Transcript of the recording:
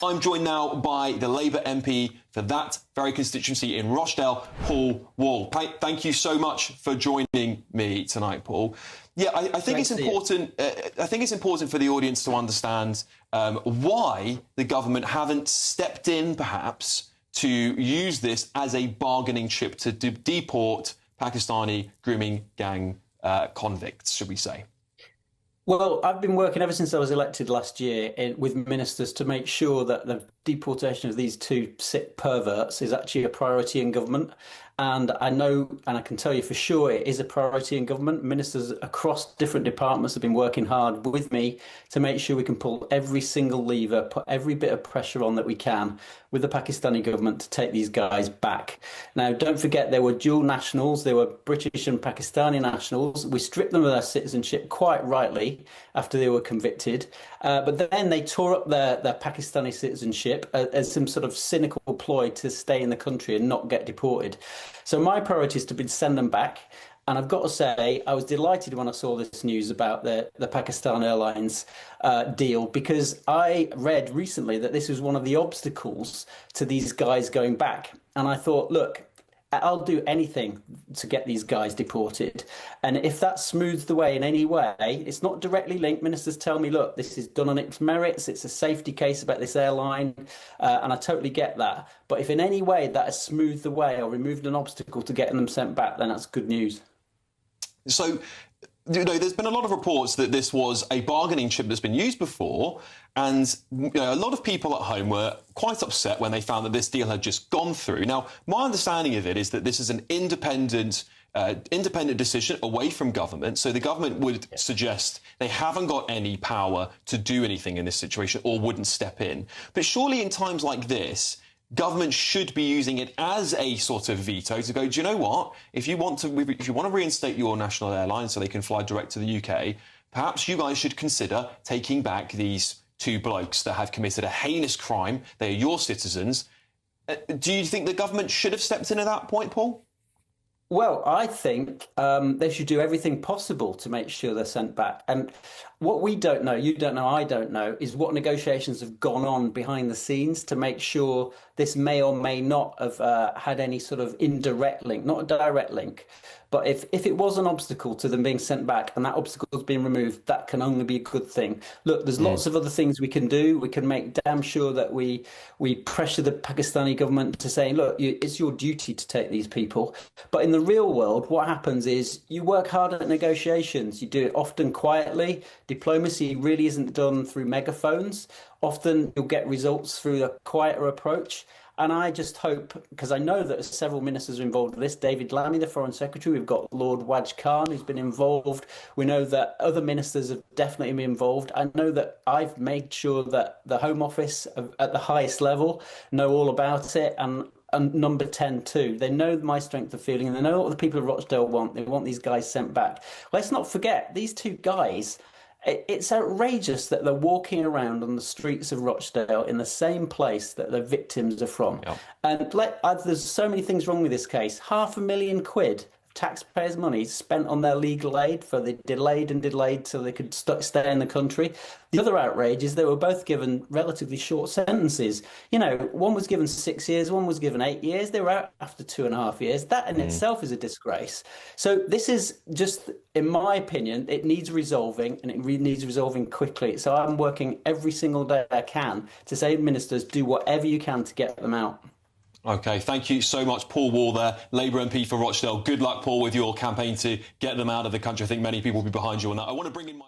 I'm joined now by the Labour MP for that very constituency in Rochdale, Paul Wall. Thank you so much for joining me tonight, Paul. Yeah, I think it's important. I think it's important for the audience to understand why the government haven't stepped in, perhaps, to use this as a bargaining chip to deport Pakistani grooming gang convicts, should we say? Well, I've been working ever since I was elected last year with ministers to make sure that the deportation of these two sick perverts is actually a priority in government. And I know, and I can tell you for sure, it is a priority in government. Ministers across different departments have been working hard with me to make sure we can pull every single lever, put every bit of pressure on that we can with the Pakistani government to take these guys back. Now, don't forget, there were dual nationals. They were British and Pakistani nationals. We stripped them of their citizenship quite rightly after they were convicted. But then they tore up their Pakistani citizenship as some sort of cynical ploy to stay in the country and not get deported. So my priority is to send them back. And I've got to say, I was delighted when I saw this news about the Pakistan Airlines deal, because I read recently that this was one of the obstacles to these guys going back. And I thought, look, I'll do anything to get these guys deported. And if that smooths the way in any way, it's not directly linked. Ministers tell me, look, this is done on its merits. It's a safety case about this airline. And I totally get that. But if in any way that has smoothed the way or removed an obstacle to getting them sent back, then that's good news. So, you know, there's been a lot of reports that this was a bargaining chip that's been used before, and a lot of people at home were quite upset when they found that this deal had just gone through. Now, my understanding of it is that this is an independent decision away from government, so the government would suggest they haven't got any power to do anything in this situation or wouldn't step in. But surely in times like this, government should be using it as a sort of veto to go, do you know what? If you want to reinstate your national airline so they can fly direct to the UK, perhaps you guys should consider taking back these two blokes that have committed a heinous crime. They are your citizens. Do you think the government should have stepped in at that point, Paul? Well, I think they should do everything possible to make sure they're sent back. And what we don't know, you don't know, I don't know, is what negotiations have gone on behind the scenes to make sure this may or may not have had any sort of indirect link, not a direct link. But if it was an obstacle to them being sent back and that obstacle has been removed, that can only be a good thing. Look, there's lots of other things we can do. We can make damn sure that we pressure the Pakistani government to say, look, it's your duty to take these people. But in the real world, what happens is you work hard at negotiations. You do it often quietly. Diplomacy really isn't done through megaphones. Often you'll get results through a quieter approach. And I just hope, because I know that several ministers are involved with this, David Lammy, the Foreign Secretary, we've got Lord Waj Khan, who's been involved. We know that other ministers have definitely been involved. I know that I've made sure that the Home Office at the highest level know all about it, and number 10 too. They know my strength of feeling, and they know what the people of Rochdale want. They want these guys sent back. Let's not forget, these two guys, it's outrageous that they're walking around on the streets of Rochdale in the same place that the victims are from. Yep. And there's so many things wrong with this case. £500,000 taxpayers' money spent on their legal aid for the delayed so they could stay in the country. The other outrage is they were both given relatively short sentences. You know, one was given 6 years, one was given 8 years. They were out after 2.5 years. That in itself is a disgrace. So this is just, in my opinion, it needs resolving, and it really needs resolving quickly. So I'm working every single day I can to say to ministers, do whatever you can to get them out. OK, thank you so much, Paul Wall there, Labour MP for Rochdale. Good luck, Paul, with your campaign to get them out of the country. I think many people will be behind you on that. I want to bring in my...